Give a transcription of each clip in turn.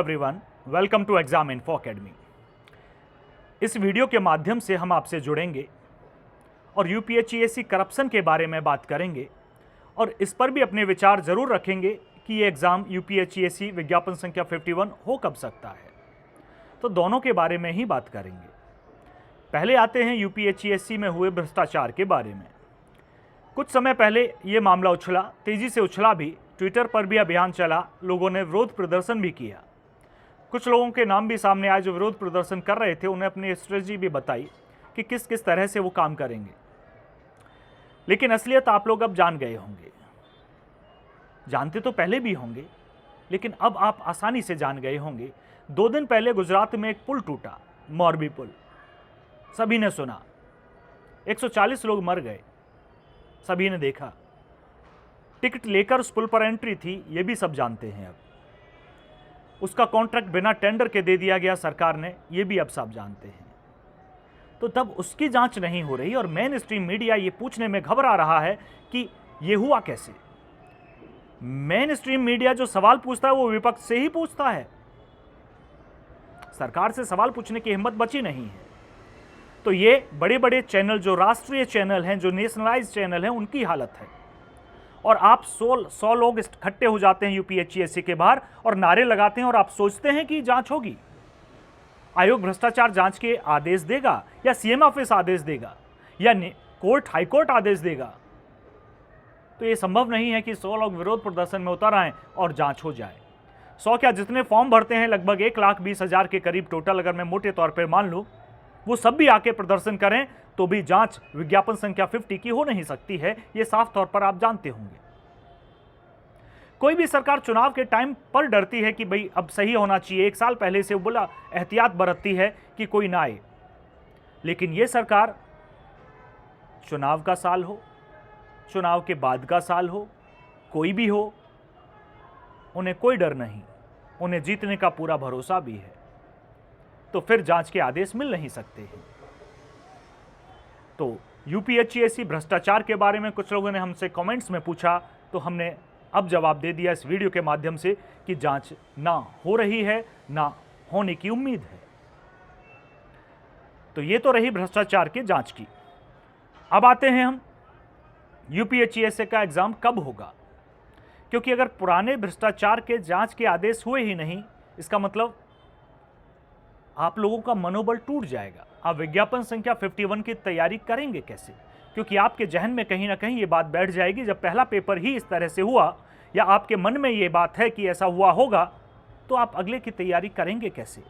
Everyone, welcome to exam info academy. इस वीडियो के माध्यम से हम आपसे जुड़ेंगे और यूपीएससी करप्शन के बारे में बात करेंगे और इस पर भी अपने विचार जरूर रखेंगे कि ये एग्ज़ाम यूपीएससी विज्ञापन संख्या 51 हो कब सकता है। तो दोनों के बारे में ही बात करेंगे। पहले आते हैं यूपीएससी में हुए भ्रष्टाचार के बारे में। कुछ समय पहले ये मामला उछला, तेज़ी से उछला भी, ट्विटर पर भी अभियान चला, लोगों ने विरोध प्रदर्शन भी किया। कुछ लोगों के नाम भी सामने आए जो विरोध प्रदर्शन कर रहे थे, उन्हें अपनी स्ट्रेटजी भी बताई कि किस किस तरह से वो काम करेंगे। लेकिन असलियत आप लोग अब जान गए होंगे, जानते तो पहले भी होंगे लेकिन अब आप आसानी से जान गए होंगे। 2 दिन पहले गुजरात में एक पुल टूटा, मोरबी पुल, सभी ने सुना, 140 लोग मर गए, सभी ने देखा। टिकट लेकर उस पुल पर एंट्री थी, ये भी सब जानते हैं। अब उसका कॉन्ट्रैक्ट बिना टेंडर के दे दिया गया सरकार ने, ये भी अब सब जानते हैं। तो तब उसकी जांच नहीं हो रही और मेन स्ट्रीम मीडिया ये पूछने में घबरा रहा है कि ये हुआ कैसे। मेन स्ट्रीम मीडिया जो सवाल पूछता है वो विपक्ष से ही पूछता है, सरकार से सवाल पूछने की हिम्मत बची नहीं है। तो ये बड़े बड़े चैनल, जो राष्ट्रीय चैनल हैं, जो नेशनलाइज चैनल हैं, उनकी हालत है। और आप 100 लोग इकट्ठे हो जाते हैं यूपीएससी के बाहर और नारे लगाते हैं और आप सोचते हैं कि जांच होगी, आयोग भ्रष्टाचार जांच के आदेश देगा या सीएम ऑफिस आदेश देगा या कोर्ट, हाईकोर्ट आदेश देगा। तो ये संभव नहीं है कि 100 लोग विरोध प्रदर्शन में उतर आएं और जांच हो जाए। 100 क्या, जितने फॉर्म भरते हैं लगभग 1,20,000 के करीब टोटल, अगर मैं मोटे तौर पर मान लूं, वो सब भी आके प्रदर्शन करें तो भी जांच विज्ञापन संख्या 50 की हो नहीं सकती है। ये साफ तौर पर आप जानते होंगे। कोई भी सरकार चुनाव के टाइम पर डरती है कि भाई अब सही होना चाहिए, 1 साल पहले से बोला एहतियात बरतती है कि कोई ना आए। लेकिन ये सरकार, चुनाव का साल हो, चुनाव के बाद का साल हो, कोई भी हो, उन्हें कोई डर नहीं, उन्हें जीतने का पूरा भरोसा भी है। तो फिर जांच के आदेश मिल नहीं सकते हैं। तो यूपीएससी भ्रष्टाचार के बारे में कुछ लोगों ने हमसे कमेंट्स में पूछा, तो हमने अब जवाब दे दिया इस वीडियो के माध्यम से कि जांच ना हो रही है, ना होने की उम्मीद है। तो ये तो रही भ्रष्टाचार की जांच की। अब आते हैं हम यूपीएससी का एग्जाम कब होगा, क्योंकि अगर पुराने भ्रष्टाचार के जांच के आदेश हुए ही नहीं, इसका मतलब आप लोगों का मनोबल टूट जाएगा। आप विज्ञापन संख्या 51 की तैयारी करेंगे कैसे? क्योंकि आपके जहन में कहीं ना कहीं ये बात बैठ जाएगी, जब पहला पेपर ही इस तरह से हुआ या आपके मन में ये बात है कि ऐसा हुआ होगा, तो आप अगले की तैयारी करेंगे कैसे?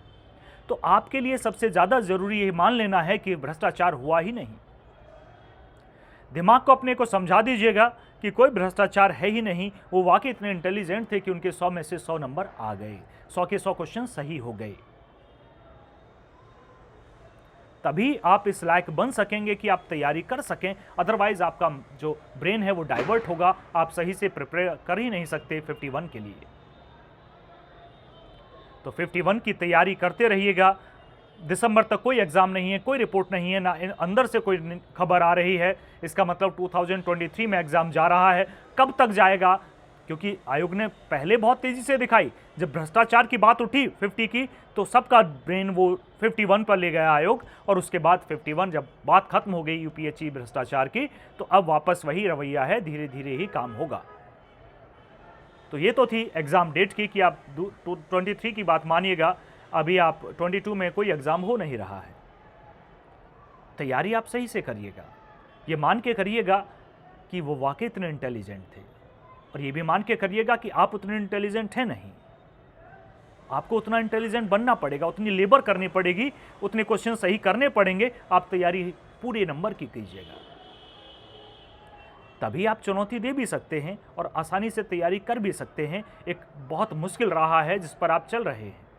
तो आपके लिए सबसे ज़्यादा ज़रूरी ये मान लेना है कि भ्रष्टाचार हुआ ही नहीं। दिमाग को अपने को समझा दीजिएगा कि कोई भ्रष्टाचार है ही नहीं। वो वाकई इतने इंटेलिजेंट थे कि उनके 100 में से 100 नंबर आ गए, 100 के 100 क्वेश्चन सही हो गए। तभी आप इस लायक बन सकेंगे कि आप तैयारी कर सकें। अदरवाइज आपका जो ब्रेन है वो डाइवर्ट होगा, आप सही से प्रिपेयर कर ही नहीं सकते 51 के लिए। तो 51 की तैयारी करते रहिएगा। दिसंबर तक कोई एग्जाम नहीं है, कोई रिपोर्ट नहीं है, ना अंदर से कोई खबर आ रही है। इसका मतलब 2023 में एग्जाम जा रहा है। कब तक जाएगा? क्योंकि आयोग ने पहले बहुत तेजी से दिखाई, जब भ्रष्टाचार की बात उठी 50 की, तो सबका ब्रेन वो 51 पर ले गया आयोग, और उसके बाद 51 जब बात खत्म हो गई यूपीएससी भ्रष्टाचार की, तो अब वापस वही रवैया है, धीरे धीरे ही काम होगा। तो ये तो थी एग्जाम डेट की कि आप 23 की बात मानिएगा, अभी आप 22 में कोई एग्जाम हो नहीं रहा है। तैयारी आप सही से करिएगा, ये मान के करिएगा कि वो वाकई इतने इंटेलिजेंट थे, और ये भी मान के करिएगा कि आप उतने इंटेलिजेंट हैं नहीं। आपको उतना इंटेलिजेंट बनना पड़ेगा, उतनी लेबर करनी पड़ेगी, उतने क्वेश्चन सही करने पड़ेंगे। आप तैयारी पूरे नंबर की कीजिएगा, तभी आप चुनौती दे भी सकते हैं और आसानी से तैयारी कर भी सकते हैं। एक बहुत मुश्किल राह है जिस पर आप चल रहे हैं।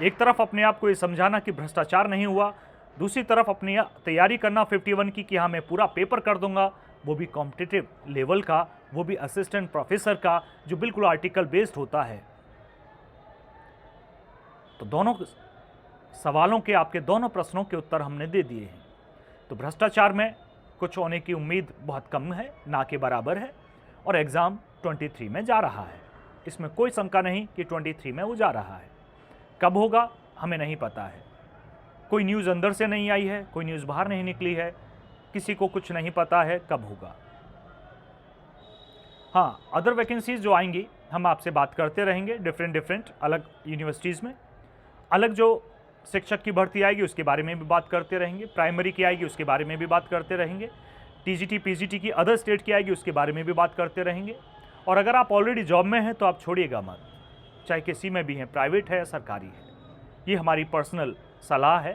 एक तरफ अपने आप को ये समझाना कि भ्रष्टाचार नहीं हुआ, दूसरी तरफ अपनी तैयारी करना 51 की कि हाँ मैं पूरा पेपर कर दूंगा, वो भी कॉम्पिटिटिव लेवल का, वो भी असिस्टेंट प्रोफेसर का, जो बिल्कुल आर्टिकल बेस्ड होता है। तो दोनों सवालों के, आपके दोनों प्रश्नों के उत्तर हमने दे दिए हैं। तो भ्रष्टाचार में कुछ होने की उम्मीद बहुत कम है, ना के बराबर है, और एग्ज़ाम 23 में जा रहा है। इसमें कोई शंका नहीं कि 23 में वो जा रहा है। कब होगा हमें नहीं पता है, कोई न्यूज़ अंदर से नहीं आई है, कोई न्यूज़ बाहर नहीं निकली है, किसी को कुछ नहीं पता है कब होगा। हाँ, अदर वैकेंसीज जो आएंगी हम आपसे बात करते रहेंगे, डिफरेंट अलग यूनिवर्सिटीज़ में। अलग जो शिक्षक की भर्ती आएगी उसके बारे में भी बात करते रहेंगे, प्राइमरी की आएगी उसके बारे में भी बात करते रहेंगे, टीजीटी पीजीटी की अदर स्टेट की आएगी उसके बारे में भी बात करते रहेंगे। और अगर आप ऑलरेडी जॉब में हैं तो आप छोड़िएगा मत, चाहे किसी में भी हैं, प्राइवेट है या सरकारी है। ये हमारी पर्सनल सलाह है,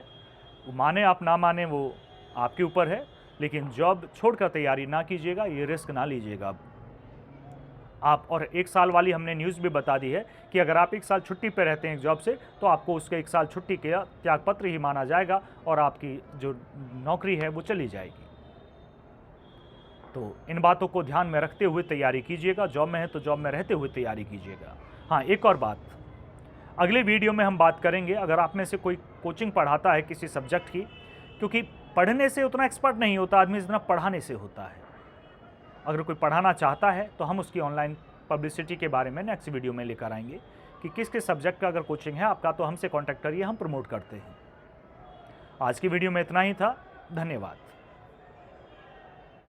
वो माने आप ना माने वो आपके ऊपर है, लेकिन जॉब छोड़कर तैयारी ना कीजिएगा, ये रिस्क ना लीजिएगा आप। और 1 साल वाली हमने न्यूज़ भी बता दी है कि अगर आप 1 साल छुट्टी पे रहते हैं एक जॉब से तो आपको उसके 1 साल छुट्टी का त्यागपत्र ही माना जाएगा और आपकी जो नौकरी है वो चली जाएगी। तो इन बातों को ध्यान में रखते हुए तैयारी कीजिएगा, जॉब में है तो जॉब में रहते हुए तैयारी कीजिएगा। हाँ, एक और बात, अगले वीडियो में हम बात करेंगे, अगर आप में से कोई कोचिंग पढ़ाता है किसी सब्जेक्ट की, क्योंकि पढ़ने से उतना एक्सपर्ट नहीं होता आदमी जितना पढ़ाने से होता है। अगर कोई पढ़ाना चाहता है तो हम उसकी ऑनलाइन पब्लिसिटी के बारे में नेक्स्ट वीडियो में लेकर आएंगे कि किस किस सब्जेक्ट का अगर कोचिंग है आपका तो हमसे कांटेक्ट करिए, हम प्रमोट करते हैं। आज की वीडियो में इतना ही था, धन्यवाद।